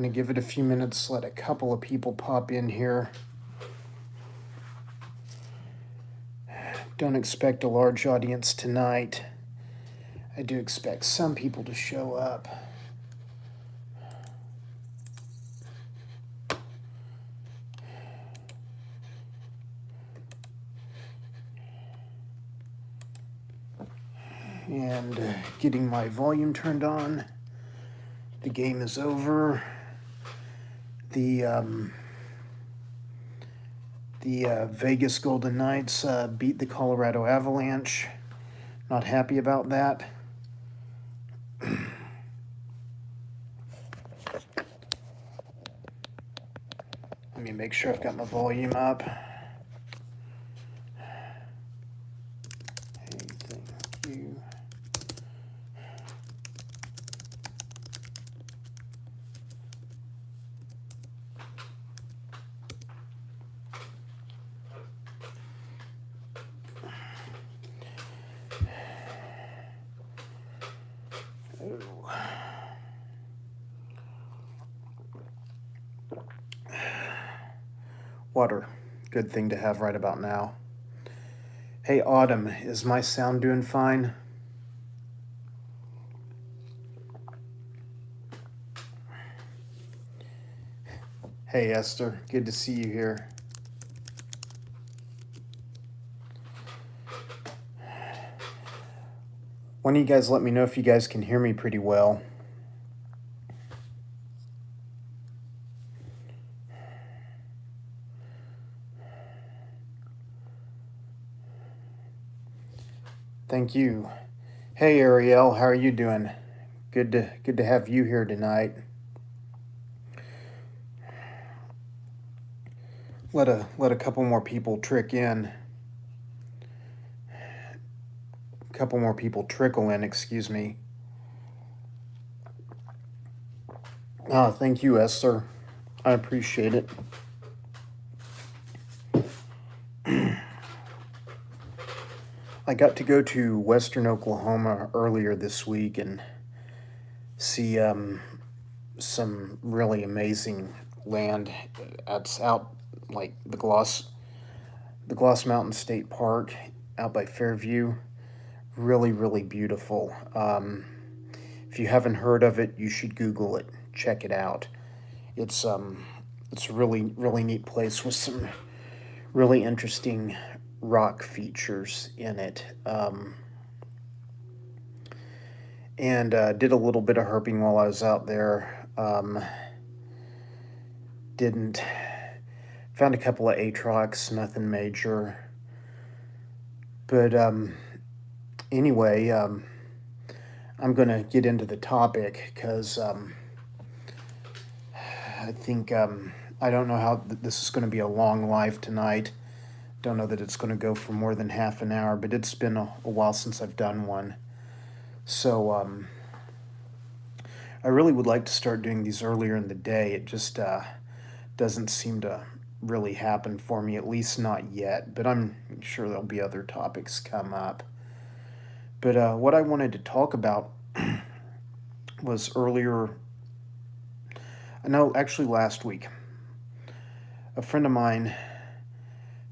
I'm going to give it a few minutes, let a couple of people pop in here. Don't expect a large audience tonight. I do expect some people to show up. And getting my volume turned on. The game is over. The Vegas Golden Knights beat the Colorado Avalanche. Not happy about that. Let me make sure I've got my volume up. Hey, thank you. Water, good thing to have right about now. Hey Autumn, is my sound doing fine? Hey Esther, good to see you here. Why don't you guys let me know if you guys can hear me pretty well? Thank you. Hey Ariel, how are you doing? Good to have you here tonight. Let a couple more people trickle in, excuse me. Oh, thank you, Esther. I appreciate it. I got to go to Western Oklahoma earlier this week and see some really amazing land. It's out like the Gloss Mountain State Park out by Fairview. Really, really beautiful. If you haven't heard of it, you should Google it. Check it out. It's a really, really neat place with some really interesting rock features in it. And did a little bit of herping while I was out there. Found a couple of atrox, nothing major. But anyway, I'm going to get into the topic because I think I don't know how this is going to be a long live tonight. Don't know that it's going to go for more than half an hour, but it's been a while since I've done one. So I really would like to start doing these earlier in the day. It just doesn't seem to really happen for me, at least not yet, but I'm sure there'll be other topics come up. But what I wanted to talk about was earlier, actually last week, a friend of mine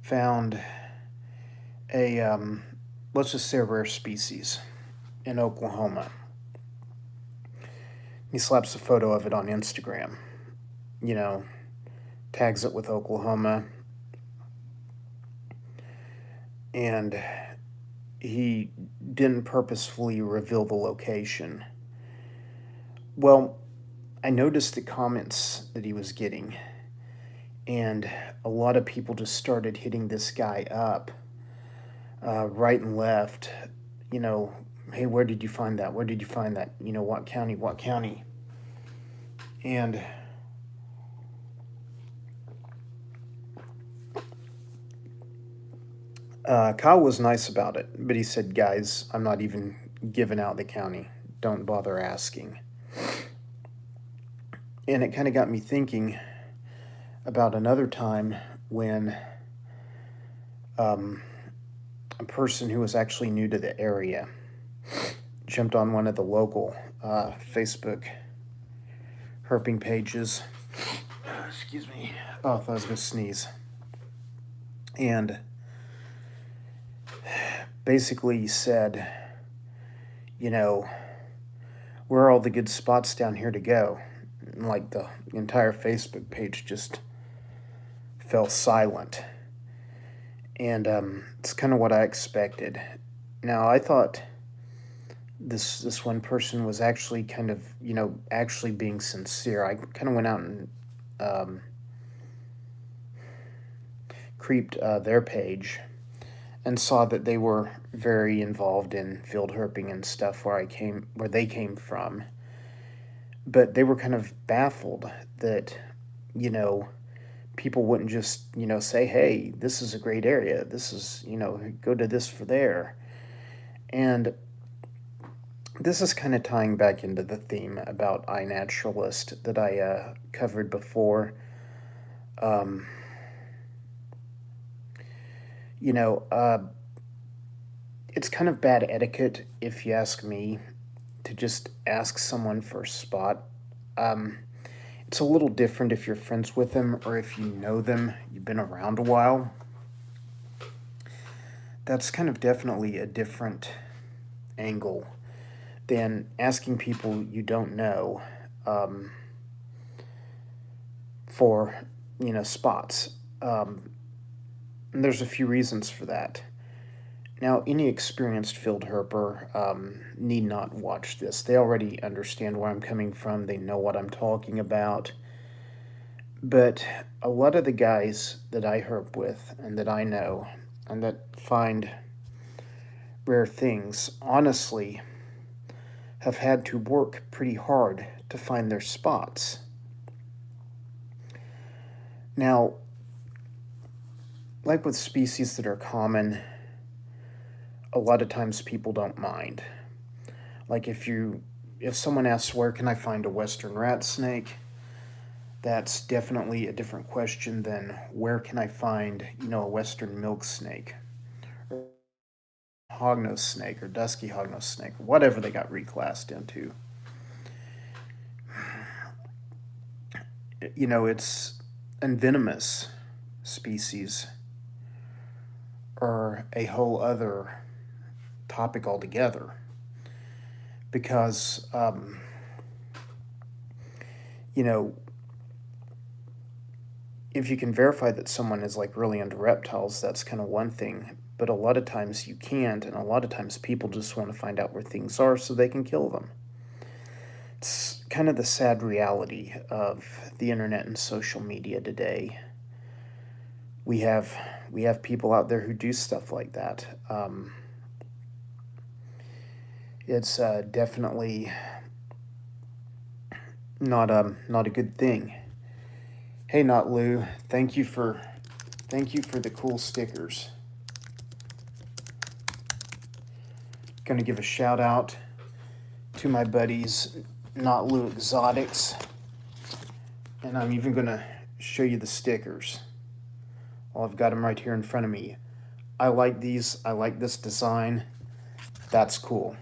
found a, let's just say a rare species in Oklahoma. He slaps a photo of it on Instagram, tags it with Oklahoma, and he didn't purposefully reveal the location. Well, I noticed the comments that he was getting, and a lot of people just started hitting this guy up, right and left, hey, where did you find that? Where did you find that? What county, what county? And Kyle was nice about it, but he said, guys, I'm not even giving out the county. Don't bother asking. And it kind of got me thinking about another time when a person who was actually new to the area jumped on one of the local Facebook herping pages. Excuse me. Oh, I thought I was going to sneeze. And basically said, you know, where are all the good spots down here to go? And like the entire Facebook page just fell silent. And it's kind of what I expected. Now, I thought this one person was actually kind of, actually being sincere. I kind of went out and creeped their page and saw that they were very involved in field herping and stuff where they came from. But they were kind of baffled that, people wouldn't just, say, hey, this is a great area. This is, go to this for there. And this is kind of tying back into the theme about iNaturalist that I covered before. It's kind of bad etiquette, if you ask me, to just ask someone for a spot. It's a little different if you're friends with them or if you know them, you've been around a while. That's kind of definitely a different angle than asking people you don't know for, spots. And there's a few reasons for that. Now, any experienced field herper need not watch this. They already understand where I'm coming from. They know what I'm talking about. But a lot of the guys that I herp with and that I know and that find rare things, honestly, have had to work pretty hard to find their spots. Now, like with species that are common, a lot of times people don't mind. Like if someone asks, where can I find a western rat snake? That's definitely a different question than where can I find, a western milk snake, or hognose snake, or dusky hognose snake, whatever they got reclassed into. It's and venomous species are a whole other topic altogether, because if you can verify that someone is like really into reptiles, that's kind of one thing, but a lot of times you can't, and a lot of times people just want to find out where things are so they can kill them. It's kind of the sad reality of the internet and social media today. We have people out there who do stuff like that. It's definitely not a good thing. Hey, Not Lou, thank you for the cool stickers. Gonna give a shout out to my buddies Not Lou Exotics, and I'm even gonna show you the stickers. Well, I've got them right here in front of me. I like these. I like this design. That's cool.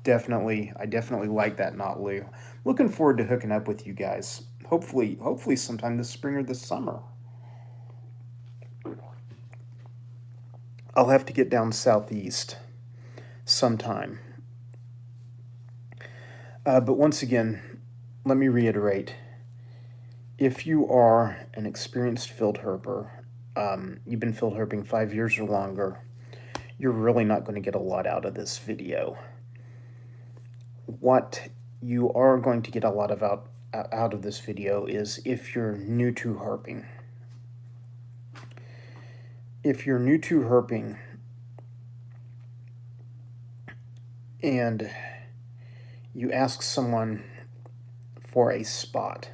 I definitely like that, Not Lou. Looking forward to hooking up with you guys. Hopefully sometime this spring or this summer. I'll have to get down southeast sometime. But once again, let me reiterate. If you are an experienced field herper, you've been field herping 5 years or longer, you're really not going to get a lot out of this video. What you are going to get a lot of out of this video is if you're new to herping. If you're new to herping and you ask someone for a spot,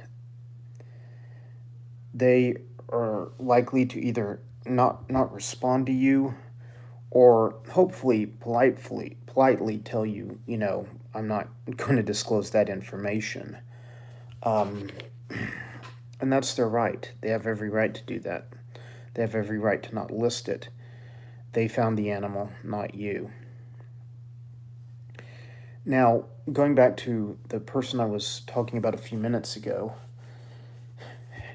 they are likely to either not respond to you, or hopefully politely tell you, I'm not going to disclose that information. And that's their right. They have every right to do that. They have every right to not list it. They found the animal, not you. Now, going back to the person I was talking about a few minutes ago.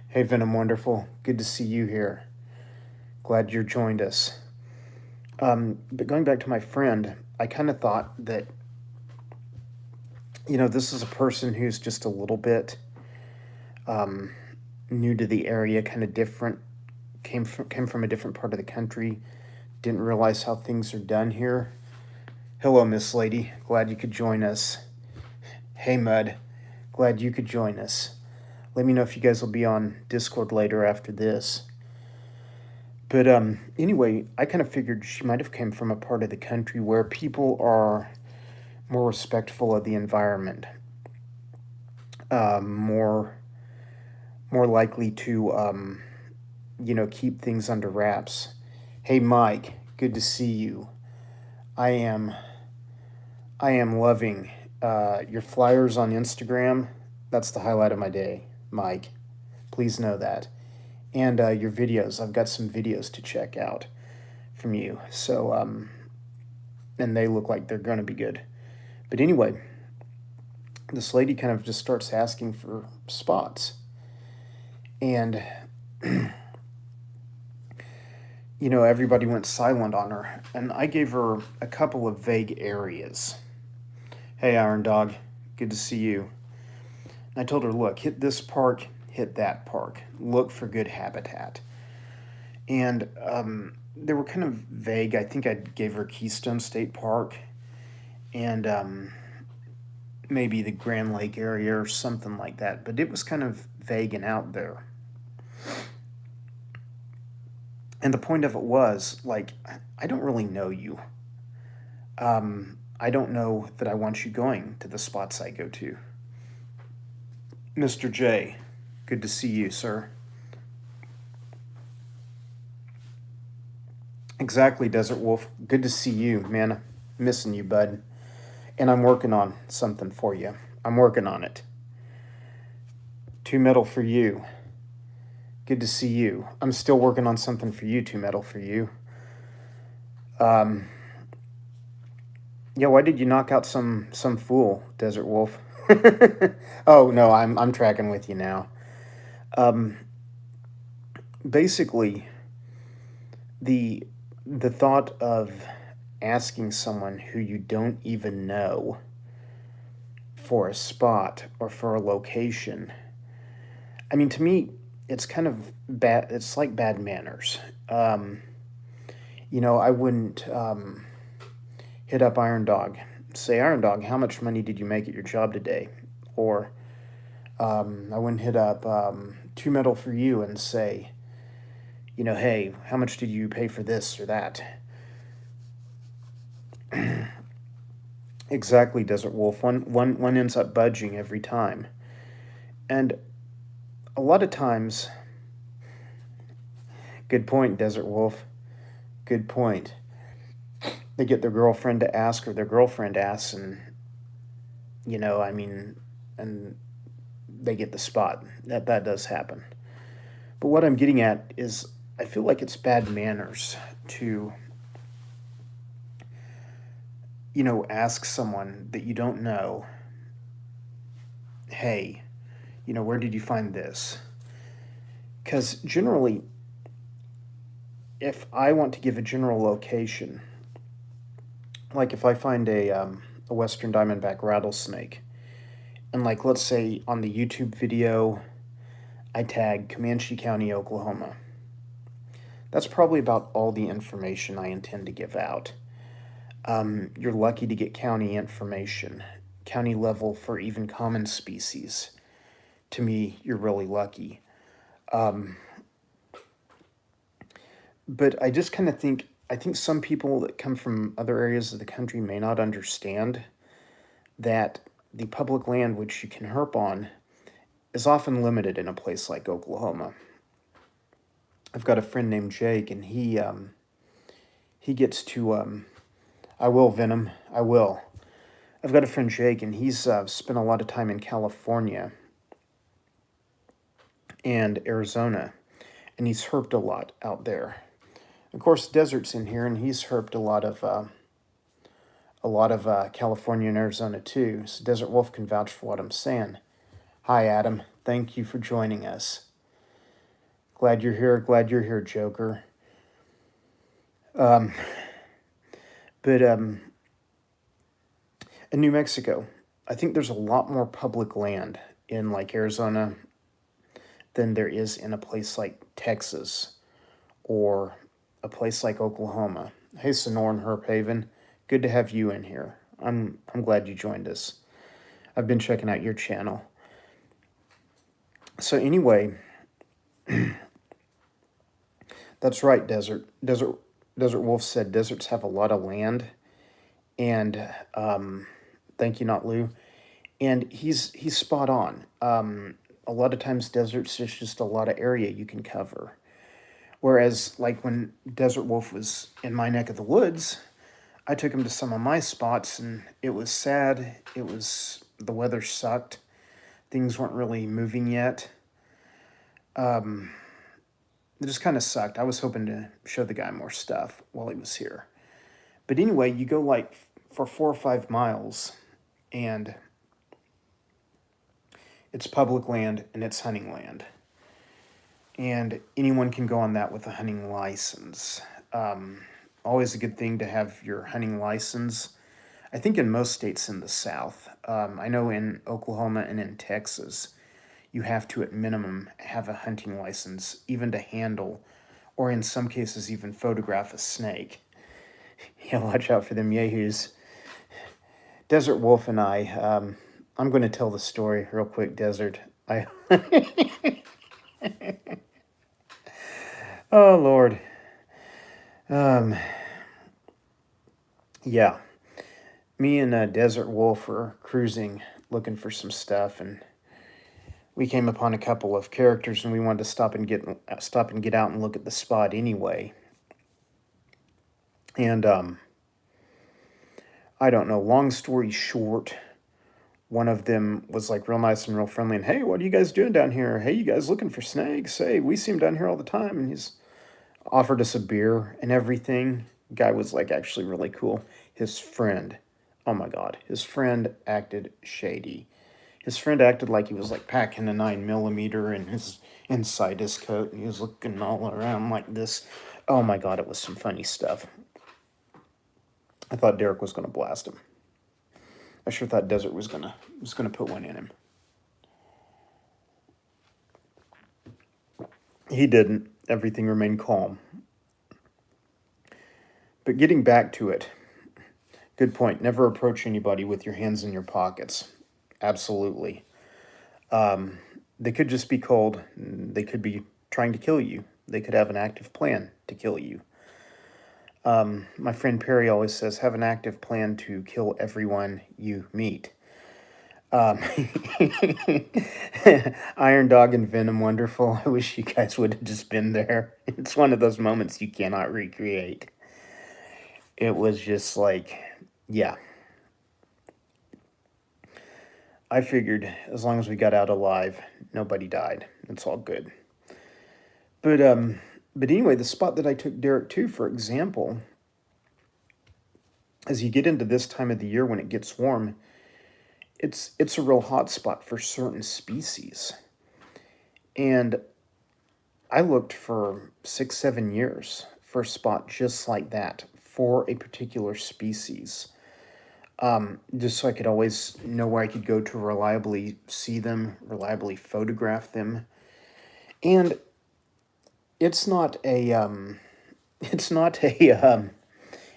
Hey, Venom Wonderful. Good to see you here. Glad you joined us. But going back to my friend, I kind of thought that, this is a person who's just a little bit new to the area, kind of different, came from a different part of the country, didn't realize how things are done here. Hello, Miss Lady. Glad you could join us. Hey, Mud. Glad you could join us. Let me know if you guys will be on Discord later after this. But anyway, I kind of figured she might have come from a part of the country where people are more respectful of the environment, more likely to keep things under wraps. Hey, Mike, good to see you. I am loving your flyers on Instagram. That's the highlight of my day, Mike. Please know that. And your videos. I've got some videos to check out from you. So, and they look like they're going to be good. But anyway, this lady kind of just starts asking for spots. And, everybody went silent on her. And I gave her a couple of vague areas. Hey, Iron Dog. Good to see you. And I told her, look, hit this park, hit that park. Look for good habitat. And they were kind of vague. I think I gave her Keystone State Park and maybe the Grand Lake area or something like that. But it was kind of vague and out there. And the point of it was, like, I don't really know you. I don't know that I want you going to the spots I go to. Mr. J, good to see you, sir. Exactly, Desert Wolf. Good to see you, man. Missing you, bud. And I'm working on something for you. I'm working on it. 2 metal for you. Good to see you. I'm still working on something for you, 2 metal for you. Yeah, why did you knock out some fool, Desert Wolf? Oh no, I'm tracking with you now. Basically, the thought of asking someone who you don't even know for a spot or for a location, I mean, to me, it's kind of bad. It's like bad manners. I wouldn't hit up Iron Dog. Say, Iron Dog, how much money did you make at your job today? Or I wouldn't hit up 2 metal for you and say, hey, how much did you pay for this or that? Exactly, Desert Wolf. One ends up budging every time. And a lot of times, good point, Desert Wolf. Good point. They get their girlfriend to ask, or their girlfriend asks, and and they get the spot. That does happen. But what I'm getting at is, I feel like it's bad manners to ask someone that you don't know, hey, where did you find this? Because generally, if I want to give a general location, like if I find a Western Diamondback rattlesnake, and like let's say on the YouTube video, I tag Comanche County, Oklahoma. That's probably about all the information I intend to give out. You're lucky to get county information, county level for even common species. To me, you're really lucky. But I just kind of think, I think some people that come from other areas of the country may not understand that the public land which you can herp on is often limited in a place like Oklahoma. I've got a friend named Jake, and he gets to, I will, Venom, I will. I've got a friend Jake, and he's spent a lot of time in California and Arizona, and he's herped a lot out there. Of course, desert's in here, and he's herped a lot a lot of California and Arizona too. So Desert Wolf can vouch for what I'm saying. Hi, Adam. Thank you for joining us. Glad you're here. Glad you're here, Joker. Um, but in New Mexico, I think there's a lot more public land in like Arizona than there is in a place like Texas or a place like Oklahoma. Hey, Sonora and Herb Haven, good to have you in here. I'm glad you joined us. I've been checking out your channel. So anyway, that's right. Desert Wolf said deserts have a lot of land, and thank you, not Lou. And he's spot on. A lot of times deserts there's just a lot of area you can cover. Whereas like when Desert Wolf was in my neck of the woods, I took him to some of my spots and it was sad. The weather sucked. Things weren't really moving yet. It just kind of sucked. I was hoping to show the guy more stuff while he was here. But anyway, you go like for 4 or 5 miles and it's public land and it's hunting land. And anyone can go on that with a hunting license. Always a good thing to have your hunting license. I think in most states in the South, I know in Oklahoma and in Texas, you have to at minimum have a hunting license, even to handle, or in some cases even photograph a snake. Yeah, watch out for them yahoos. Desert Wolf and I'm going to tell the story real quick, Desert. Oh, Lord. Yeah. Me and Desert Wolf were cruising looking for some stuff, and we came upon a couple of characters, and we wanted to stop and get out and look at the spot anyway. And I don't know. Long story short, one of them was like real nice and real friendly, and hey, what are you guys doing down here? Hey, you guys looking for snakes? Hey, we see them down here all the time, and he's offered us a beer and everything. Guy was like actually really cool. His friend, oh my god, his friend acted shady. His friend acted like he was like packing a 9mm in his inside his coat, and he was looking all around like this. Oh my god, it was some funny stuff. I thought Derek was gonna blast him. I sure thought Desert was gonna put one in him. He didn't. Everything remained calm. But getting back to it, good point. Never approach anybody with your hands in your pockets. Absolutely. They could just be cold. They could be trying to kill you. They could have an active plan to kill you. My friend Perry always says, have an active plan to kill everyone you meet. Iron Dog and Venom Wonderful. I wish you guys would have just been there. It's one of those moments you cannot recreate. It was just like, yeah. I figured as long as we got out alive, nobody died. It's all good. But anyway, the spot that I took Derek to, for example, as you get into this time of the year when it gets warm, it's a real hot spot for certain species. And I looked for 6-7 years for a spot just like that for a particular species. Just so I could always know where I could go to reliably see them, reliably photograph them. And it's not a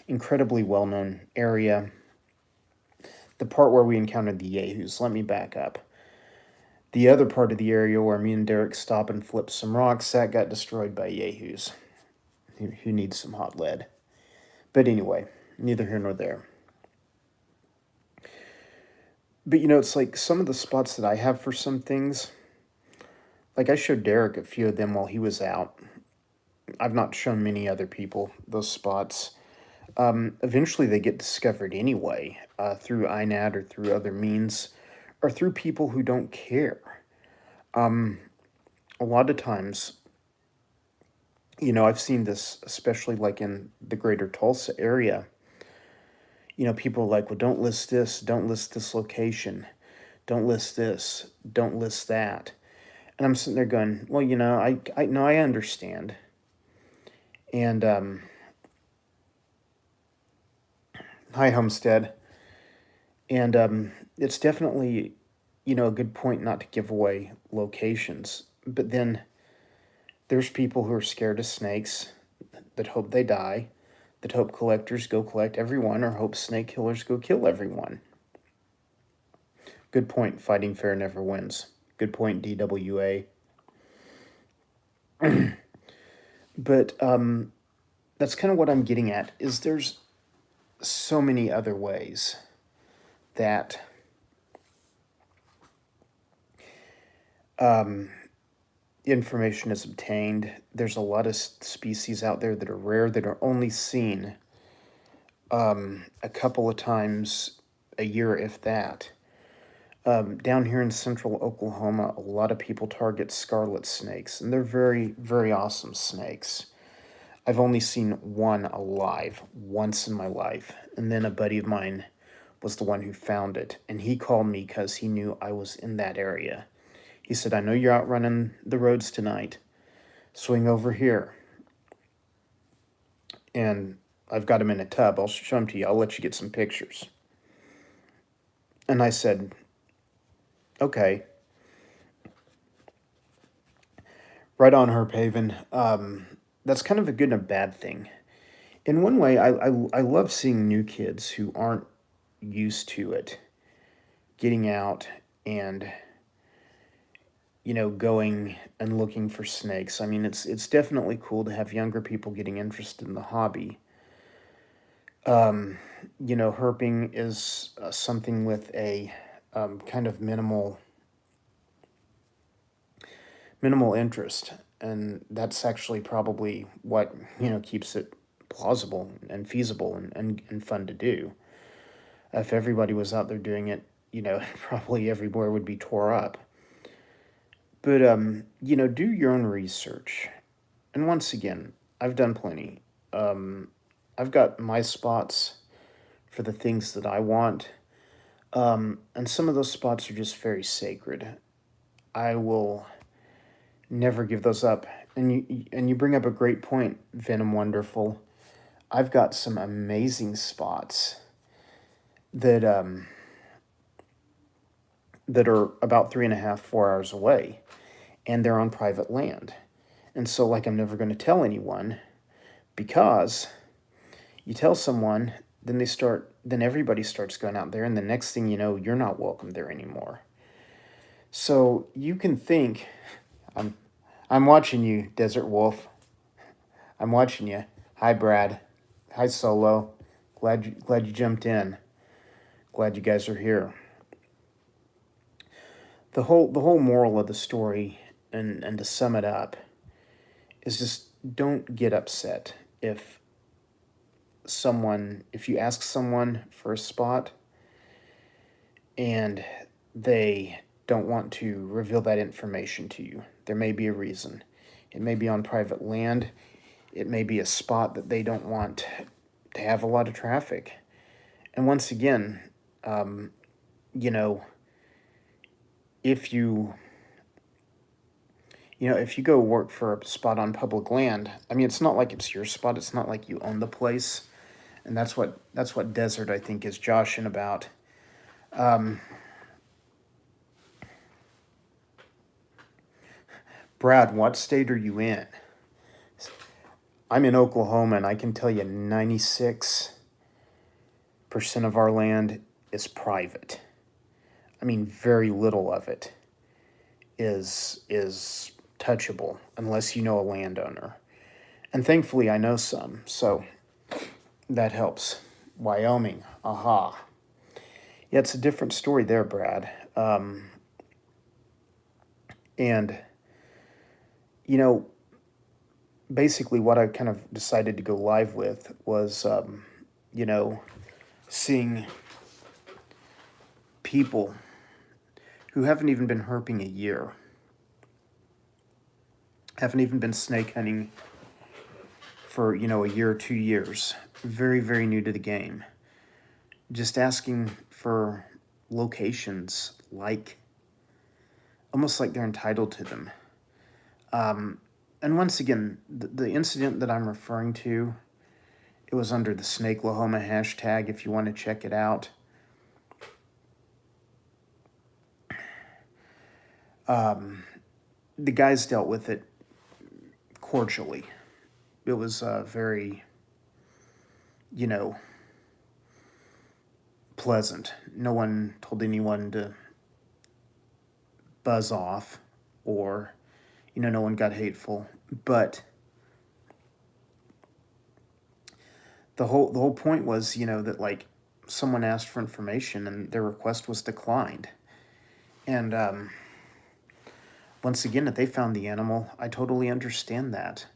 incredibly well-known area. The part where we encountered the yahoos, let me back up. The other part of the area where me and Derek stop and flip some rocks, that got destroyed by yahoos, who needs some hot lead. But anyway, neither here nor there. But it's like some of the spots that I have for some things, like I showed Derek a few of them while he was out. I've not shown many other people those spots. Eventually they get discovered anyway, through INAD or through other means, or through people who don't care. A lot of times, I've seen this, especially like in the greater Tulsa area. People are like, well, don't list this, don't list this location, don't list this, don't list that. And I'm sitting there going, well, I know I understand. And hi, Homestead. And it's definitely, a good point not to give away locations. But then there's people who are scared of snakes that hope they die, that hope collectors go collect everyone, or hope snake killers go kill everyone. Good point. Fighting fair never wins. Good point, DWA. But that's kind of what I'm getting at. Is there's so many other ways that information is obtained. There's a lot of species out there that are rare, that are only seen a couple of times a year, if that. Down here in central Oklahoma, a lot of people target scarlet snakes, and they're very, very awesome snakes. I've only seen one alive once in my life, and then a buddy of mine was the one who found it, and he called me because he knew I was in that area. He said, I know you're out running the roads tonight. Swing over here. And I've got him in a tub. I'll show him to you. I'll let you get some pictures. And I said, okay. Right on, Herpaven. That's kind of a good and a bad thing. In one way, I love seeing new kids who aren't used to it getting out and going and looking for snakes. I mean, it's definitely cool to have younger people getting interested in the hobby. Herping is something with a kind of minimal interest, and that's actually probably what keeps it plausible and feasible and fun to do. If everybody was out there doing it, probably everywhere would be tore up. But do your own research. And once again, I've done plenty. I've got my spots for the things that I want. And some of those spots are just very sacred. I will never give those up. And you bring up a great point, Venom Wonderful. I've got some amazing spots that that are about 3.5, 4 hours away, and they're on private land. And so, like, I'm never going to tell anyone, because you tell someone, then everybody starts going out there, and the next thing you know, you're not welcome there anymore. So you can think, I'm watching you, Desert Wolf. I'm watching you. Hi, Brad. Hi, Solo. Glad you jumped in. Glad you guys are here. The whole moral of the story, and to sum it up, is just don't get upset if you ask someone for a spot and they don't want to reveal that information to you. There may be a reason. It may be on private land. It may be a spot that they don't want to have a lot of traffic. And once again, if you if you go work for a spot on public land, I mean, it's not like it's your spot. It's not like you own the place. And that's what Desert, I think, is joshing about. Brad, what state are you in? I'm in Oklahoma, and I can tell you 96% of our land is private. I mean, very little of it is touchable unless you know a landowner. And thankfully, I know some, so that helps. Wyoming, aha. Yeah, it's a different story there, Brad. And, basically what I kind of decided to go live with was, seeing people who haven't even been herping a year, haven't even been snake hunting for, a year or 2 years, very, very new to the game. just asking for locations, like almost like they're entitled to them. And once again, the incident that I'm referring to, it was under the Snakelahoma hashtag, if you want to check it out. The guys dealt with it cordially. It was very, pleasant. No one told anyone to buzz off, or, no one got hateful. But the whole point was, that like someone asked for information and their request was declined. And once again, if they found the animal, I totally understand that.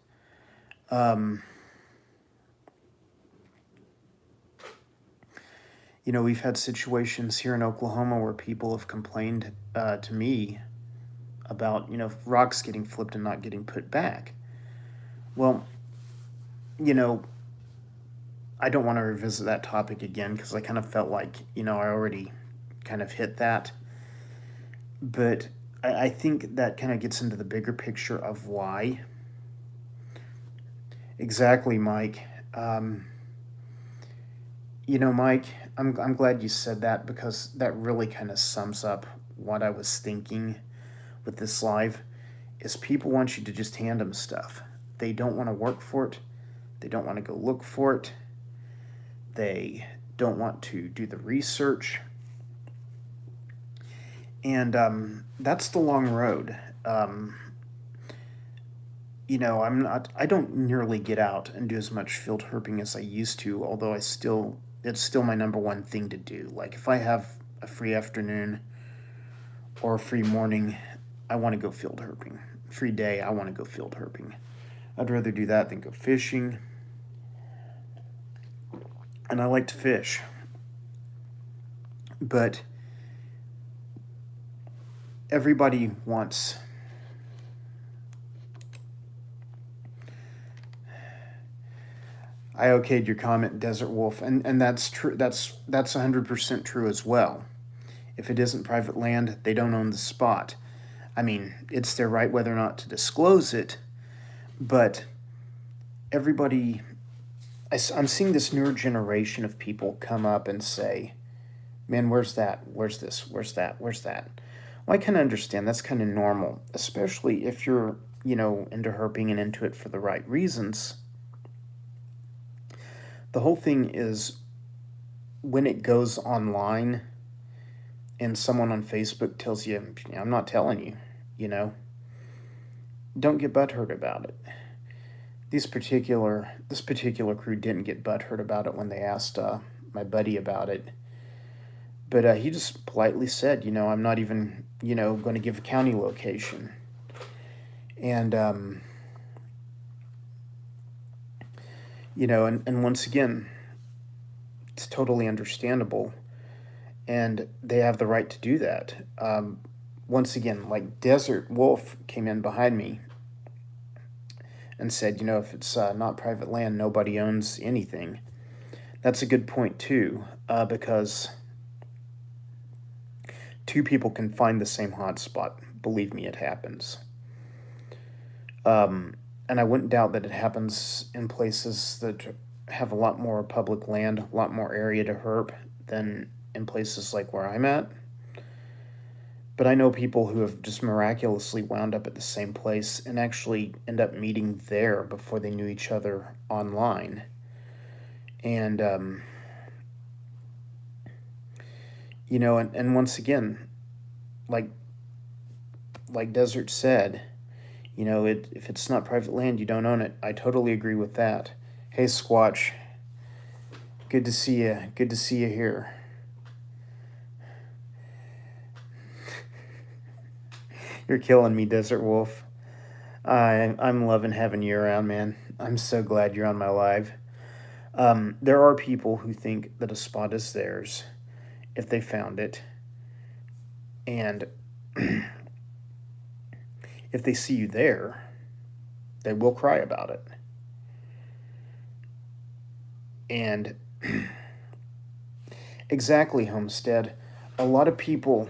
We've had situations here in Oklahoma where people have complained to me about, rocks getting flipped and not getting put back. Well, I don't want to revisit that topic again because I kind of felt like, I already kind of hit that. But I think that kind of gets into the bigger picture of why. Exactly, Mike. Mike, I'm glad you said that because that really kind of sums up what I was thinking with this live. Is people want you to just hand them stuff. They don't want to work for it. They don't want to go look for it. They don't want to do the research. And that's the long road. I don't nearly get out and do as much field herping as I used to, although it's still my number one thing to do. Like if I have a free afternoon or a free morning, I want to go field herping. Free day, I want to go field herping. I'd rather do that than go fishing. And I like to fish. But everybody wants I okayed your comment, Desert Wolf, and that's true. That's 100% true as well. If it isn't private land, they don't own the spot. I mean, it's their right whether or not to disclose it, but everybody, I'm seeing this newer generation of people come up and say, man, where's that? Where's this? Where's that? Where's that? Well, I kind of understand. That's kind of normal, especially if you're, into herping and into it for the right reasons. The whole thing is when it goes online and someone on Facebook tells you, I'm not telling you, don't get butthurt about it. This particular crew didn't get butthurt about it when they asked my buddy about it. But he just politely said, I'm not even, going to give a county location. And, and once again, it's totally understandable. And they have the right to do that. Once again, like Desert Wolf came in behind me and said, if it's not private land, nobody owns anything. That's a good point, too, because two people can find the same hotspot. Believe me, it happens. And I wouldn't doubt that it happens in places that have a lot more public land, a lot more area to herp than in places like where I'm at. But I know people who have just miraculously wound up at the same place and actually end up meeting there before they knew each other online. And, and once again, like Desert said, if it's not private land, you don't own it. I totally agree with that. Hey, Squatch. Good to see you. Good to see you here. You're killing me, Desert Wolf. I'm loving having you around, man. I'm so glad you're on my live. There are people who think that a spot is theirs if they found it. And if they see you there, they will cry about it. Exactly, Homestead. A lot of people,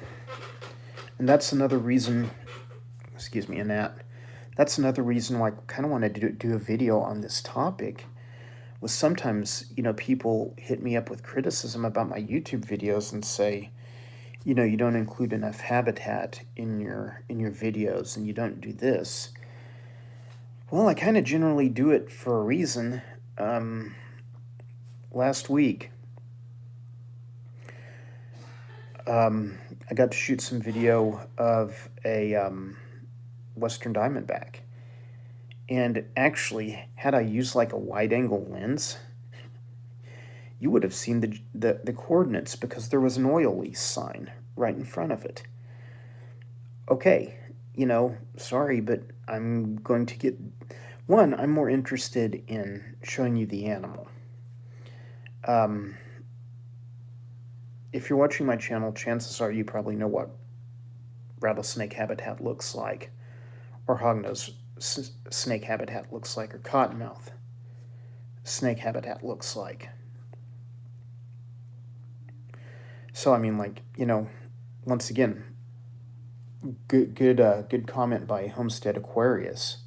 and that's another reason, excuse me, Annette, that's another reason why I kind of wanted to do a video on this topic. Was sometimes, people hit me up with criticism about my YouTube videos and say, you don't include enough habitat in your videos, and you don't do this. Well, I kind of generally do it for a reason. Last week, I got to shoot some video of a Western Diamondback. And actually, had I used like a wide angle lens, you would have seen the coordinates because there was an oil lease sign right in front of it. Okay, sorry, but I'm going to get... One, I'm more interested in showing you the animal. If you're watching my channel, chances are you probably know what rattlesnake habitat looks like, or hognose snake habitat looks like, or cottonmouth snake habitat looks like. So, I mean, once again, good comment by Homestead Aquarius.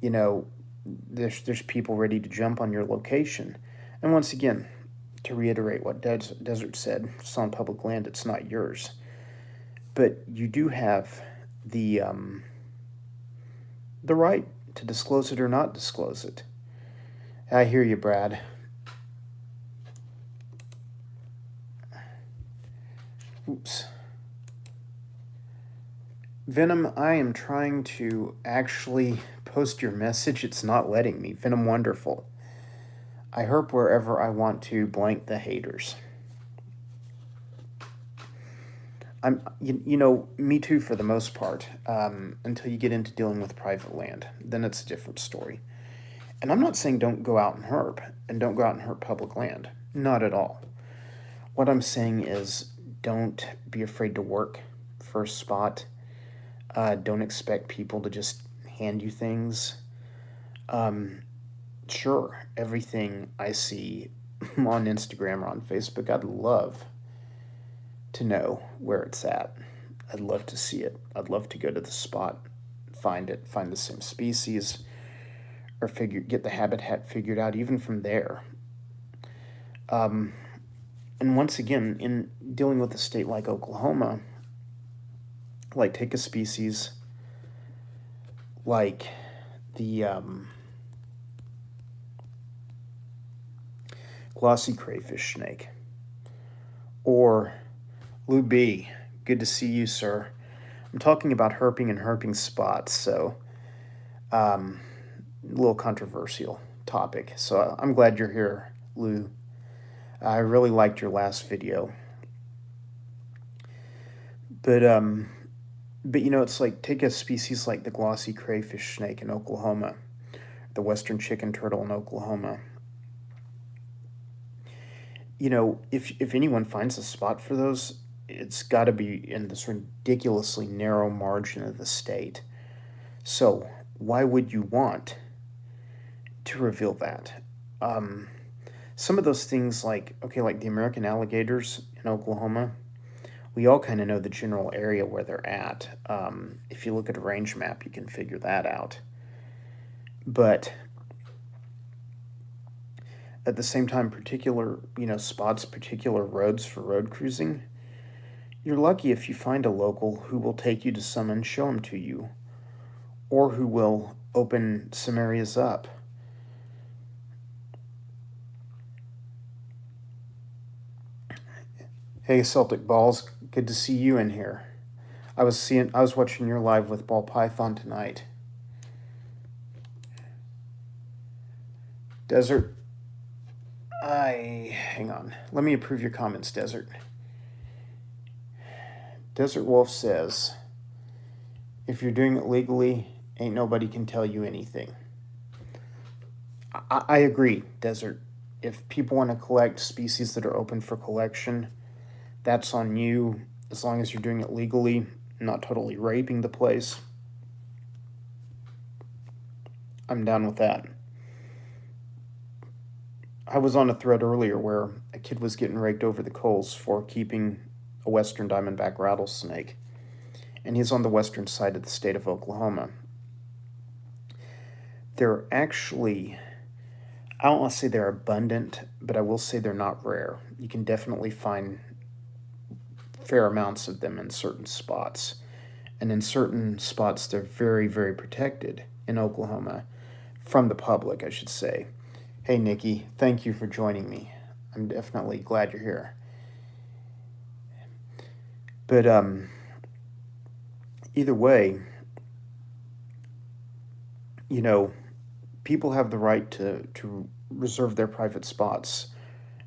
There's people ready to jump on your location. And once again, to reiterate what Desert said, it's on public land, it's not yours. But you do have the right to disclose it or not disclose it. I hear you, Brad. Oops. Venom, I am trying to actually post your message. It's not letting me. Venom Wonderful. I herp wherever I want to, blank the haters. Me too for the most part, until you get into dealing with private land. Then it's a different story. And I'm not saying don't go out and herp, and don't go out and herp public land. Not at all. What I'm saying is don't be afraid to work for a spot. Don't expect people to just hand you things. Sure, everything I see on Instagram or on Facebook, I'd love to know where it's at. I'd love to see it. I'd love to go to the spot, find it, find the same species, or get the habitat figured out even from there. And once again, in dealing with a state like Oklahoma, like take a species like the glossy crayfish snake, or Lou B. Good to see you, sir. I'm talking about herping and herping spots, so a little controversial topic. So I'm glad you're here, Lou. I really liked your last video. But it's like take a species like the glossy crayfish snake in Oklahoma, the western chicken turtle in Oklahoma. If anyone finds a spot for those, it's got to be in this ridiculously narrow margin of the state. So why would you want to reveal that? Some of those things like the American alligators in Oklahoma, we all kind of know the general area where they're at. If you look at a range map, you can figure that out. But at the same time, particular spots, particular roads for road cruising, you're lucky if you find a local who will take you to some and show them to you, or who will open some areas up. Hey, Celtic Balls, good to see you in here. I was watching your live with Ball Python tonight. Desert, hang on. Let me approve your comments, Desert. Desert Wolf says, if you're doing it legally, ain't nobody can tell you anything. I agree, Desert. If people want to collect species that are open for collection, that's on you, as long as you're doing it legally, not totally raping the place. I'm down with that. I was on a thread earlier where a kid was getting raked over the coals for keeping a western diamondback rattlesnake, and he's on the western side of the state of Oklahoma. They're actually, I don't want to say they're abundant, but I will say they're not rare. You can definitely find fair amounts of them in certain spots. And in certain spots, they're very, very protected in Oklahoma from the public, I should say. Hey, Nikki, thank you for joining me. I'm definitely glad you're here. But either way, you know, people have the right to reserve their private spots.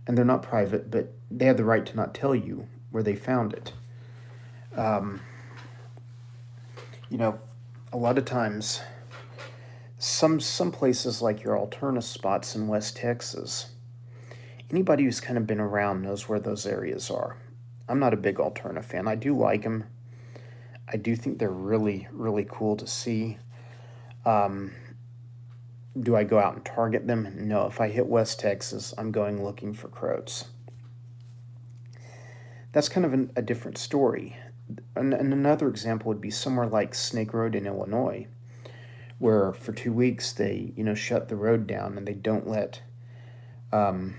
And they're not private, but they have the right to not tell you where they found it. Um, you know, a lot of times, some places like your Alterna spots in West Texas, anybody who's kind of been around knows where those areas are. I'm not a big Alterna fan. I do like them. I do think they're really, really cool to see. Um, do I go out and target them? No. If I hit West Texas, I'm going looking for croats. That's kind of a different story. And another example would be somewhere like Snake Road in Illinois, where for 2 weeks they, shut the road down and they don't let, um,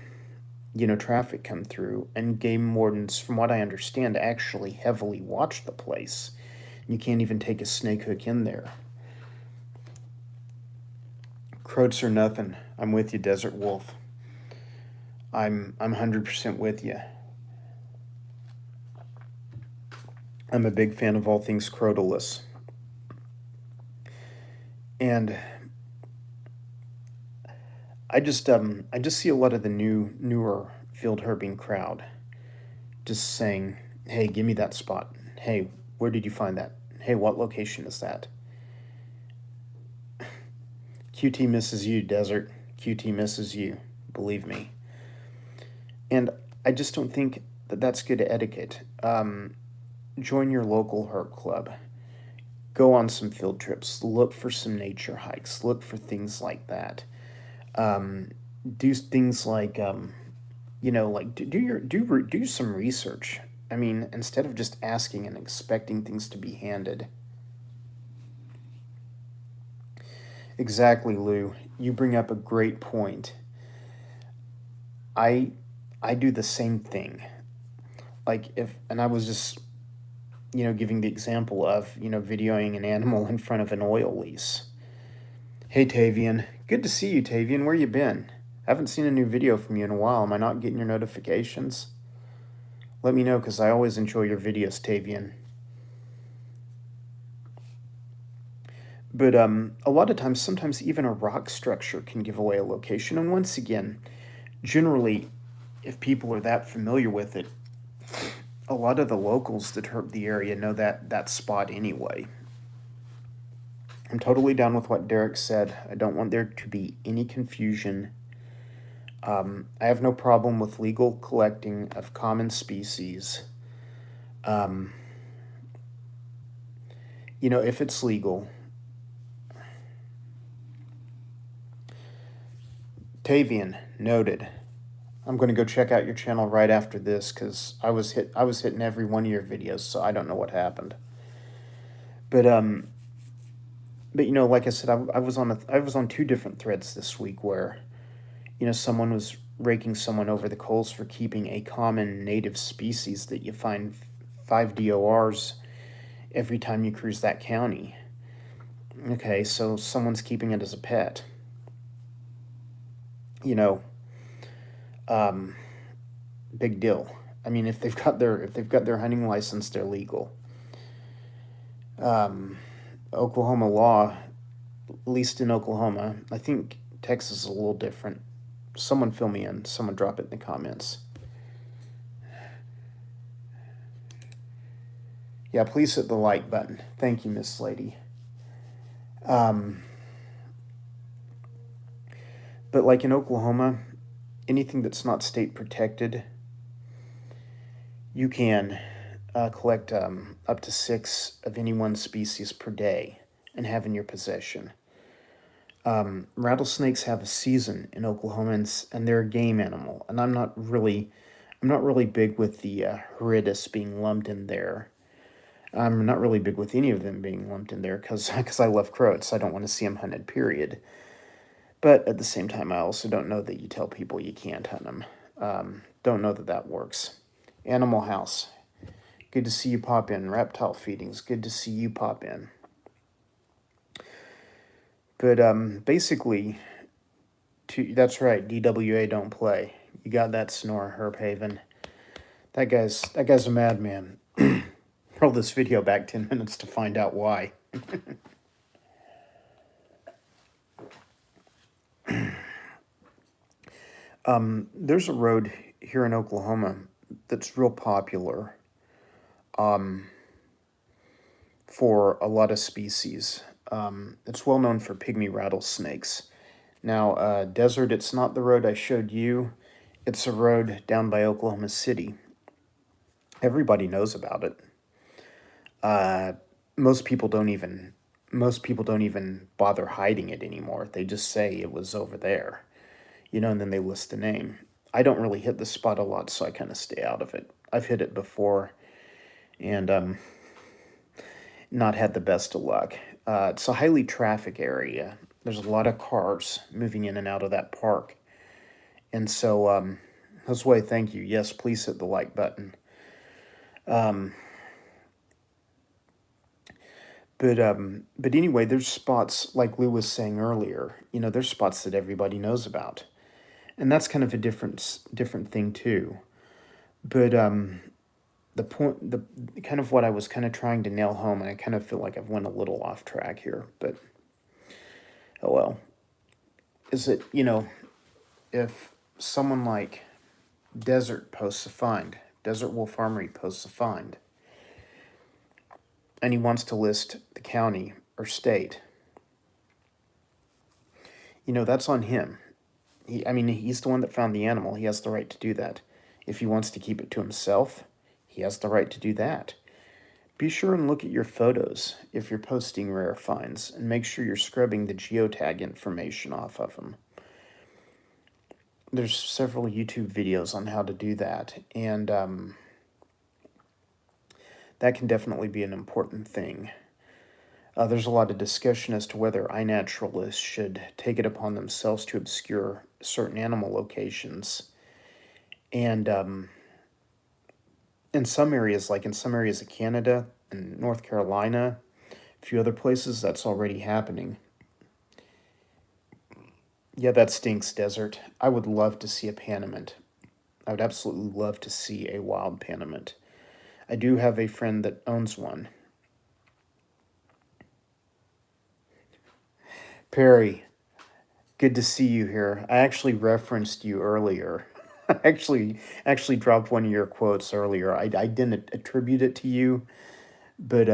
traffic come through. And game wardens, from what I understand, actually heavily watch the place. You can't even take a snake hook in there. Croats are nothing. I'm with you, Desert Wolf. I'm 100% with you. I'm a big fan of all things crotalus. And I just see a lot of the newer field herbing crowd just saying, "Hey, give me that spot. Hey, where did you find that? Hey, what location is that?" QT misses you, Desert. QT misses you. Believe me. And I just don't think that that's good etiquette. Join your local herb club. Go on some field trips. Look for some nature hikes. Look for things like that. Um, do things like do some research. I mean, instead of just asking and expecting things to be handed. Exactly, Lou. You bring up a great point. I I do the same thing. Like if and I was just giving the example of videoing an animal in front of an oil lease. Hey Tavian, good to see you, Tavian. Where you been? I haven't seen a new video from you in a while. Am I not getting your notifications? Let me know because I always enjoy your videos, Tavian. But a lot of times, sometimes even a rock structure can give away a location. And once again, generally, if people are that familiar with it, a lot of the locals that herb the area know that spot anyway. I'm totally down with what Derek said. I don't want there to be any confusion. I have no problem with legal collecting of common species. Um, if it's legal. Tavian, noted. I'm going to go check out your channel right after this because I was hitting every one of your videos, so I don't know what happened. But like I said, I was on two different threads this week where someone was raking someone over the coals for keeping a common native species that you find 5 DORs every time you cruise that county. Okay, so someone's keeping it as a pet. Big deal. I mean, if they've got their hunting license, they're legal. Oklahoma law, at least in Oklahoma, I think Texas is a little different. Someone fill me in. Someone drop it in the comments. Yeah, please hit the like button. Thank you, Miss Lady. But like in Oklahoma, anything that's not state protected, you can collect up to 6 of any one species per day and have in your possession. Rattlesnakes have a season in Oklahoma, and they're a game animal. And I'm not really big with the Horridus being lumped in there. I'm not really big with any of them being lumped in there because I love croats. I don't want to see them hunted. Period. But at the same time, I also don't know that you tell people you can't hunt them. Don't know that that works. Animal House. Good to see you pop in. Reptile Feedings. Good to see you pop in. But basically, that's right. DWA don't play. You got that snore, Herb Haven. That guy's a madman. Roll this video back 10 minutes to find out why. There's a road here in Oklahoma that's real popular for a lot of species. It's well known for pygmy rattlesnakes. Now, Desert, it's not the road I showed you. It's a road down by Oklahoma City. Everybody knows about it. Most people don't even bother hiding it anymore. They just say it was over there, and then they list the name. I don't really hit the spot a lot, so I kind of stay out of it. I've hit it before, and not had the best of luck. It's a highly traffic area. There's a lot of cars moving in and out of that park, and so Josue, thank you. Yes, please hit the like button. But anyway, there's spots like Lou was saying earlier. There's spots that everybody knows about, and that's kind of a different thing too. But the kind of what I was kind of trying to nail home, and I kind of feel like I've went a little off track here, but oh well. Is that if someone like Desert posts a find, Desert Wolf Armory posts a find, and he wants to list the county or state, that's on him. He's the one that found the animal. He has the right to do that. If he wants to keep it to himself, he has the right to do that. Be sure and look at your photos if you're posting rare finds, and make sure you're scrubbing the geotag information off of them. There's several YouTube videos on how to do that, and that can definitely be an important thing. There's a lot of discussion as to whether iNaturalists should take it upon themselves to obscure certain animal locations. And in some areas of Canada and North Carolina, a few other places, that's already happening. Yeah, that stinks, Desert. I would love to see a Panamint. I would absolutely love to see a wild Panamint. I do have a friend that owns one. Perry, good to see you here. I actually referenced you earlier. I actually dropped one of your quotes earlier. I didn't attribute it to you, but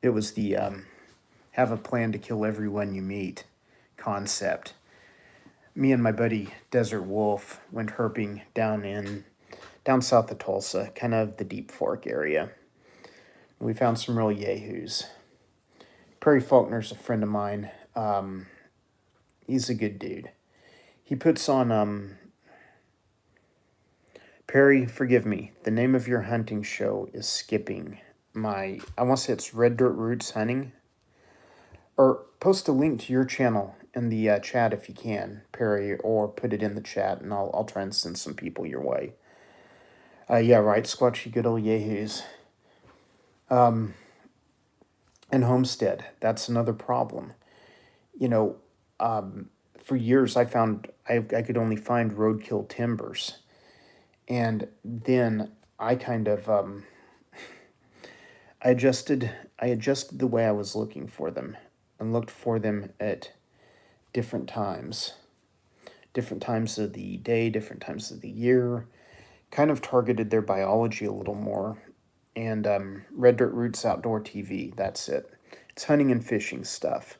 it was the have a plan to kill everyone you meet concept. Me and my buddy Desert Wolf went herping down south of Tulsa, kind of the Deep Fork area. We found some real yahoos. Perry Faulkner's a friend of mine. He's a good dude. He puts on Perry, forgive me. The name of your hunting show is skipping I want to say it's Red Dirt Roots Hunting. Or post a link to your channel in the chat if you can, Perry, or put it in the chat, and I'll try and send some people your way. Yeah, right, Squatchy, good old yahoos. And homestead, that's another problem. For years I found I could only find roadkill timbers, and then I kind of I adjusted the way I was looking for them, and looked for them at different times of the day, different times of the year, kind of targeted their biology a little more. And Red Dirt Roots Outdoor TV, that's it. It's hunting and fishing stuff.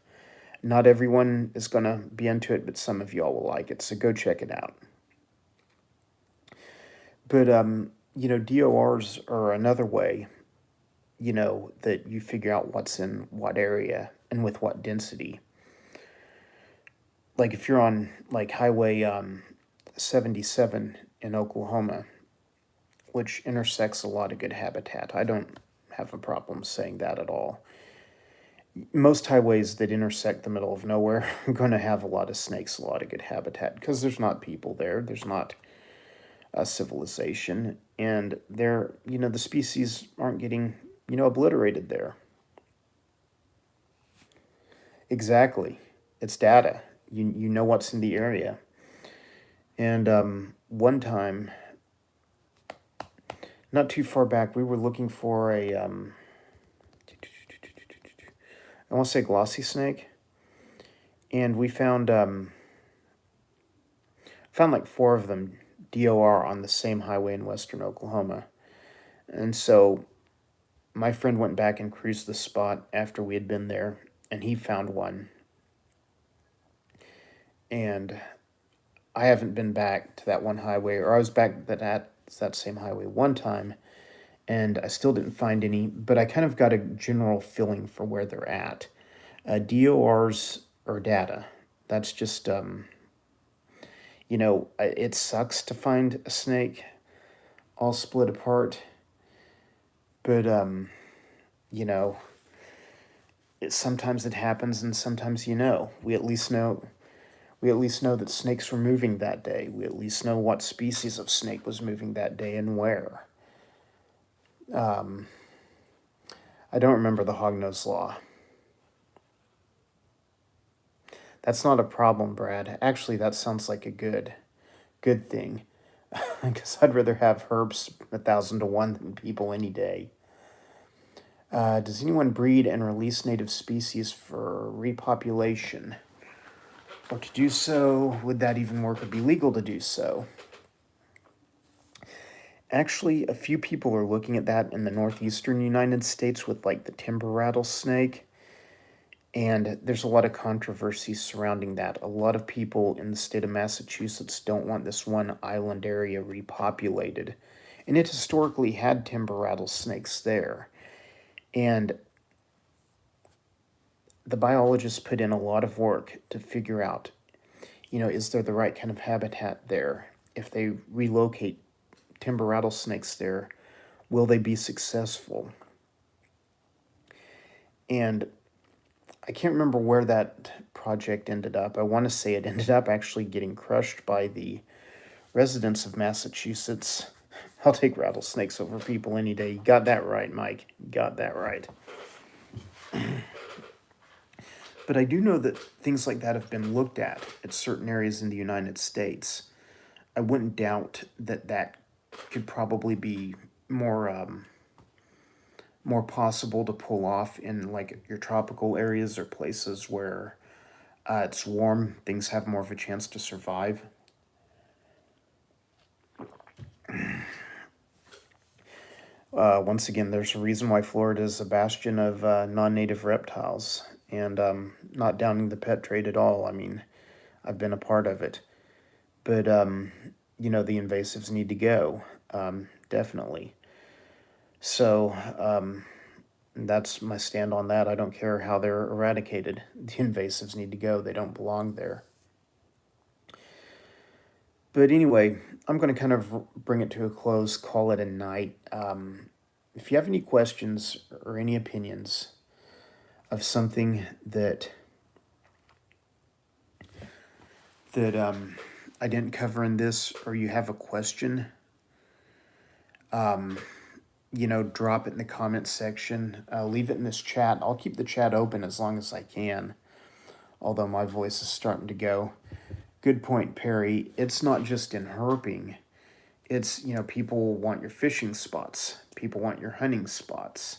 Not everyone is going to be into it, but some of y'all will like it, so go check it out. But, DORs are another way, that you figure out what's in what area and with what density. like if you're on like Highway 77 in Oklahoma, which intersects a lot of good habitat. I don't have a problem saying that at all. Most highways that intersect the middle of nowhere are going to have a lot of snakes, a lot of good habitat, because there's not people there, there's not a civilization, and they're, the species aren't getting, obliterated there. Exactly. It's data. You know what's in the area. And one time, not too far back, we were looking for I want to say glossy snake, and we found like four of them DOR on the same highway in western Oklahoma. And so my friend went back and cruised the spot after we had been there, and he found one. And I haven't been back to that one highway, or I was back that same highway one time, and I still didn't find any, but I kind of got a general feeling for where they're at. DORs or data. That's just, it sucks to find a snake all split apart, but, you know, sometimes it happens, and sometimes we at least know. We at least know that snakes were moving that day. We at least know what species of snake was moving that day and where. Um, I don't remember the hognose law. That's not a problem, Brad. Actually, that sounds like a good thing. Because I'd rather have herbs 1,000 to 1 than people any day. Does anyone breed and release native species for repopulation? Or to do so, would that even work or be legal to do so? Actually, a few people are looking at that in the northeastern United States with like the timber rattlesnake. And there's a lot of controversy surrounding that. A lot of people in the state of Massachusetts don't want this one island area repopulated. And it historically had timber rattlesnakes there. And the biologists put in a lot of work to figure out, is there the right kind of habitat there? If they relocate timber rattlesnakes there, will they be successful? And I can't remember where that project ended up. I want to say it ended up actually getting crushed by the residents of Massachusetts. I'll take rattlesnakes over people any day. You got that right, Mike. You got that right. But I do know that things like that have been looked at certain areas in the United States. I wouldn't doubt that could probably be more possible to pull off in like your tropical areas or places where it's warm. Things have more of a chance to survive. Once again, there's a reason why Florida is a bastion of non-native reptiles, and not downing the pet trade at all. I mean, I've been a part of it, but the invasives need to go, definitely. So that's my stand on that. I don't care how they're eradicated. The invasives need to go. They don't belong there. But anyway, I'm going to kind of bring it to a close, call it a night. If you have any questions or any opinions of something that I didn't cover in this, or you have a question, drop it in the comments section. Leave it in this chat. I'll keep the chat open as long as I can, although my voice is starting to go. Good point, Perry. It's not just in herping. It's, people want your fishing spots. People want your hunting spots.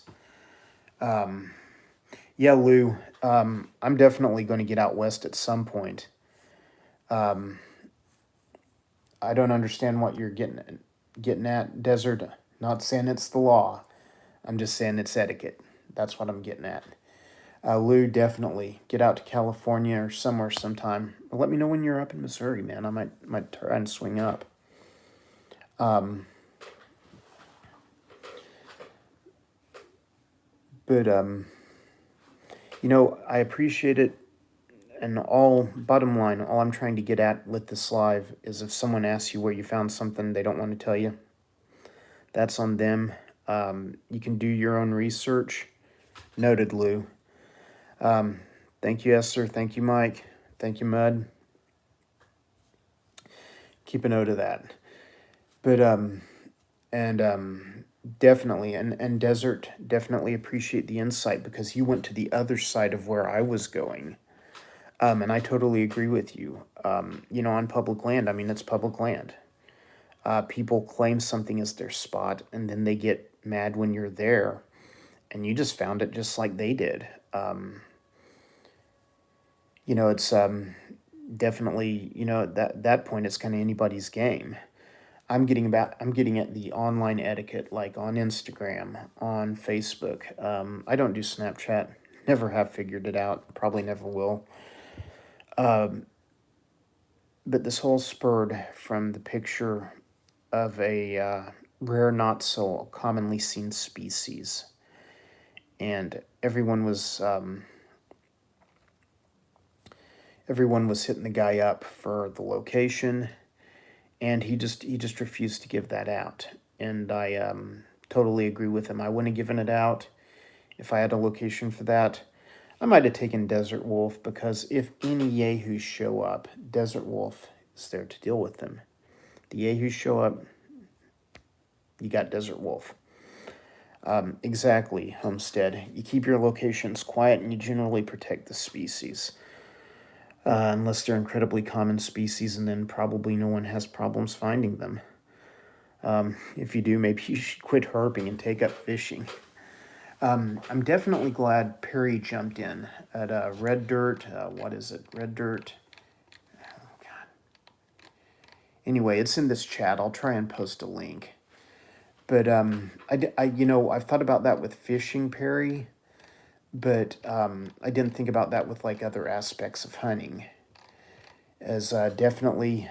Yeah, Lou, I'm definitely going to get out west at some point. I don't understand what you're getting at, Desert. Not saying it's the law. I'm just saying it's etiquette. That's what I'm getting at. Lou, definitely get out to California or somewhere sometime. Let me know when you're up in Missouri, man. I might try and swing up. But I appreciate it, and all, bottom line, all I'm trying to get at with this live is if someone asks you where you found something they don't want to tell you, that's on them. You can do your own research. Noted, Lou. Thank you, Esther. Thank you, Mike. Thank you, Mud. Keep a note of that. But, definitely, and Desert, definitely appreciate the insight because you went to the other side of where I was going. And I totally agree with you. On public land, I mean, it's public land. People claim something as their spot, and then they get mad when you're there, and you just found it just like they did. It's definitely, at that point, it's kind of anybody's game. I'm getting at the online etiquette, like on Instagram, on Facebook. I don't do Snapchat. Never have figured it out. Probably never will. But this whole spurred from the picture of a rare, not so commonly seen species, and everyone was hitting the guy up for the location, and he just refused to give that out. And I totally agree with him. I wouldn't have given it out if I had a location for that. I might have taken Desert Wolf, because if any yahoos show up, Desert Wolf is there to deal with them. The yahoos show up, you got Desert Wolf. Exactly, Homestead. You keep your locations quiet and you generally protect the species. Unless they're incredibly common species, and then probably no one has problems finding them. If you do, maybe you should quit herping and take up fishing. I'm definitely glad Perry jumped in at Red Dirt. What is it? Red Dirt. Oh, God. Anyway, it's in this chat. I'll try and post a link. But I've thought about that with fishing, Perry, but I didn't think about that with like other aspects of hunting. As definitely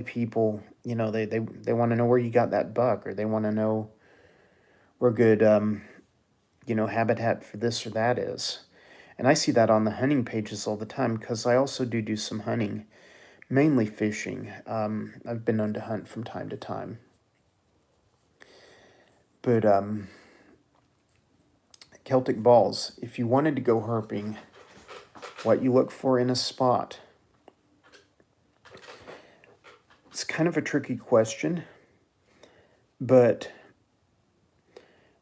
people, they want to know where you got that buck, or they want to know where good habitat for this or that is. And I see that on the hunting pages all the time, because I also do some hunting, mainly fishing. I've been known to hunt from time to time. But Celtic balls, if you wanted to go herping, what you look for in a spot. It's kind of a tricky question, but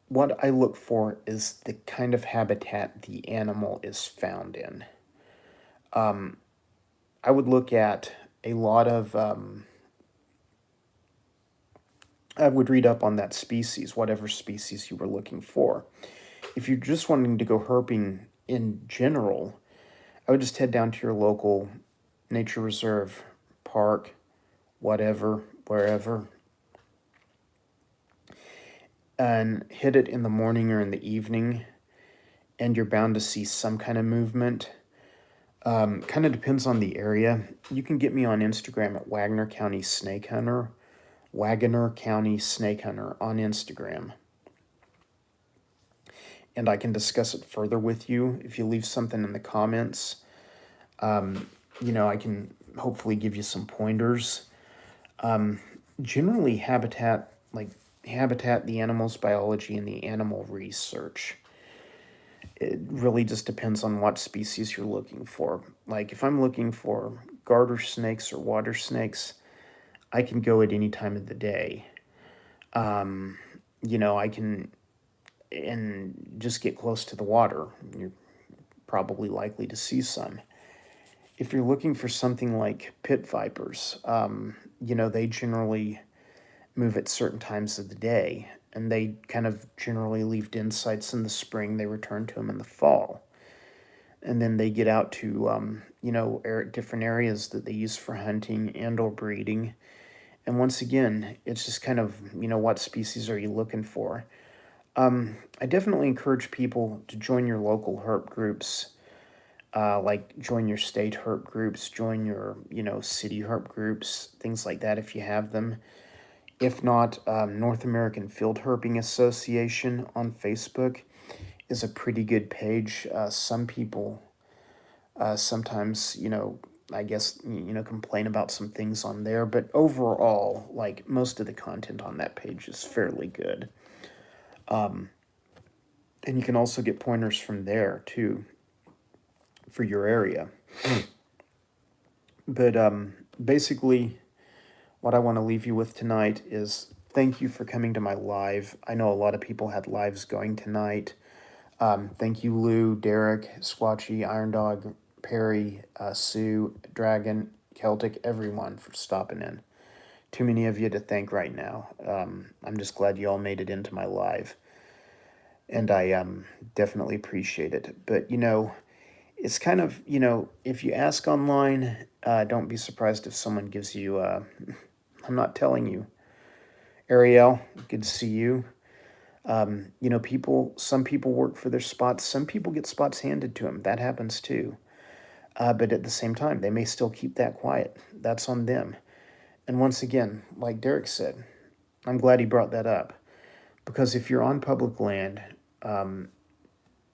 what I look for is the kind of habitat the animal is found in. I would look at a lot of, I would read up on that species, whatever species you were looking for. If you're just wanting to go herping in general, I would just head down to your local nature reserve, park, whatever, wherever, and hit it in the morning or in the evening, and you're bound to see some kind of movement. Kind of depends on the area. You can get me on Instagram at Wagner County Snake Hunter, Wagner County Snake Hunter on Instagram. And I can discuss it further with you. If you leave something in the comments, I can hopefully give you some pointers. Generally, habitat, the animal's biology, and the animal research. It really just depends on what species you're looking for. Like, if I'm looking for garter snakes or water snakes, I can go at any time of the day. I can, and just get close to the water. You're probably likely to see some. If you're looking for something like pit vipers, they generally move at certain times of the day, and they kind of generally leave den sites in the spring. They return to them in the fall, and then they get out to different areas that they use for hunting and or breeding. And once again, it's just kind of what species are you looking for. I definitely encourage people to join your local herp groups, like join your state herp groups, join your city herp groups, things like that if you have them. If not, North American Field Herping Association on Facebook is a pretty good page. Some people Sometimes, I guess, complain about some things on there, but overall, like, most of the content on that page is fairly good. And you can also get pointers from there too for your area. But basically, what I want to leave you with tonight is thank you for coming to my live. I know a lot of people had lives going tonight. Thank you, Lou, Derek, Squatchy, Iron Dog, Perry, Sue, Dragon, Celtic, everyone for stopping in. Too many of you to thank right now. I'm just glad you all made it into my live. And I definitely appreciate it. But, it's kind of, if you ask online, don't be surprised if someone gives you, I'm not telling you. Ariel, good to see you. Some people work for their spots. Some people get spots handed to them. That happens too. But at the same time, they may still keep that quiet. That's on them. And once again, like Derek said, I'm glad he brought that up. Because if you're on public land, and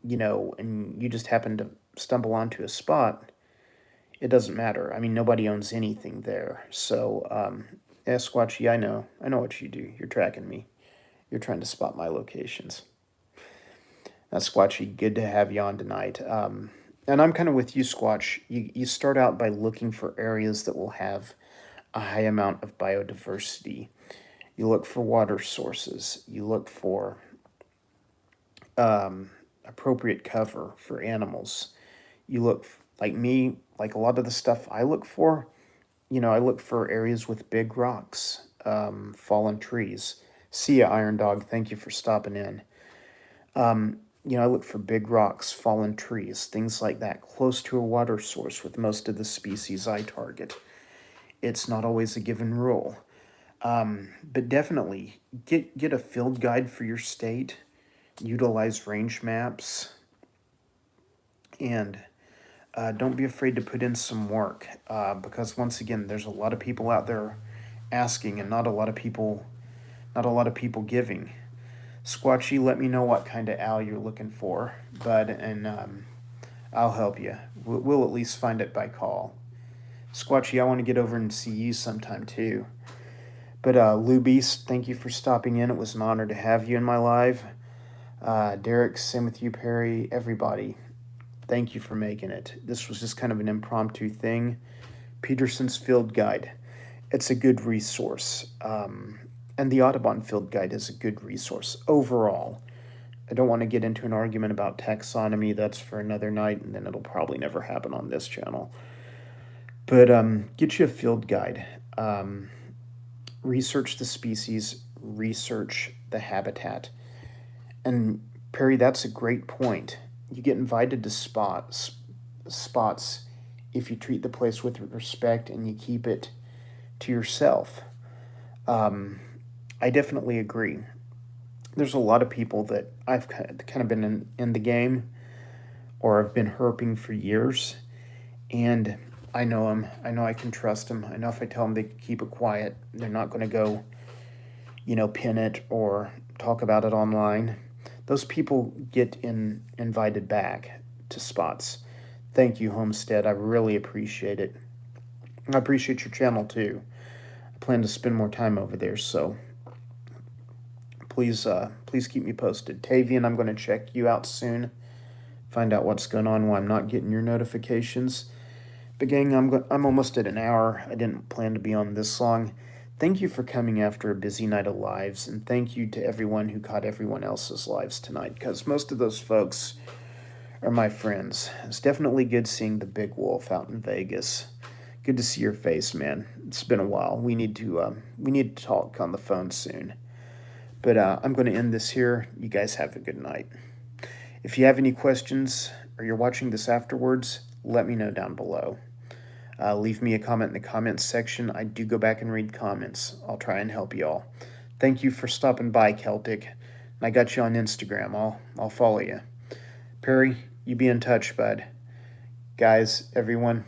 you just happen to stumble onto a spot, it doesn't matter. I mean, nobody owns anything there. So, Squatchy, I know what you do. You're tracking me. You're trying to spot my locations. Squatchy, good to have you on tonight. And I'm kind of with you, Squatch. You start out by looking for areas that will have a high amount of biodiversity. You look for water sources. You look for appropriate cover for animals. You look, like me, like a lot of the stuff I look for, I look for areas with big rocks, fallen trees. See ya, Iron Dog. Thank you for stopping in. I look for big rocks, fallen trees, things like that, close to a water source with most of the species I target. It's not always a given rule. But definitely get a field guide for your state, utilize range maps, and don't be afraid to put in some work because once again, there's a lot of people out there asking and not a lot of people giving. Squatchy, let me know what kind of owl you're looking for, bud, and I'll help you. We'll at least find it by call. Squatchy, I want to get over and see you sometime too. But Lou Beast, thank you for stopping in. It was an honor to have you in my live. Derek, same with you, Perry, everybody. Thank you for making it. This was just kind of an impromptu thing. Peterson's Field Guide. It's a good resource. And the Audubon Field Guide is a good resource overall. I don't want to get into an argument about taxonomy. That's for another night, and then it'll probably never happen on this channel. But get you a field guide. Research the species, research the habitat. And Perry, that's a great point. You get invited to spots if you treat the place with respect and you keep it to yourself. I definitely agree. There's a lot of people that I've kind of been in the game or have been herping for years, and I know them. I know I can trust them. I know if I tell them they keep it quiet, they're not going to go, pin it or talk about it online. Those people get invited back to spots. Thank you, Homestead. I really appreciate it. I appreciate your channel too. I plan to spend more time over there, so please keep me posted. Tavian, I'm going to check you out soon. Find out what's going on while I'm not getting your notifications. But gang, I'm almost at an hour. I didn't plan to be on this long. Thank you for coming after a busy night of lives, and thank you to everyone who caught everyone else's lives tonight, because most of those folks are my friends. It's definitely good seeing the big wolf out in Vegas. Good to see your face, man. It's been a while. We need to talk on the phone soon. But I'm going to end this here. You guys have a good night. If you have any questions or you're watching this afterwards, let me know down below. Leave me a comment in the comments section. I do go back and read comments. I'll try and help you all. Thank you for stopping by, Celtic. I got you on Instagram. I'll follow you. Perry, you be in touch, bud. Guys, everyone,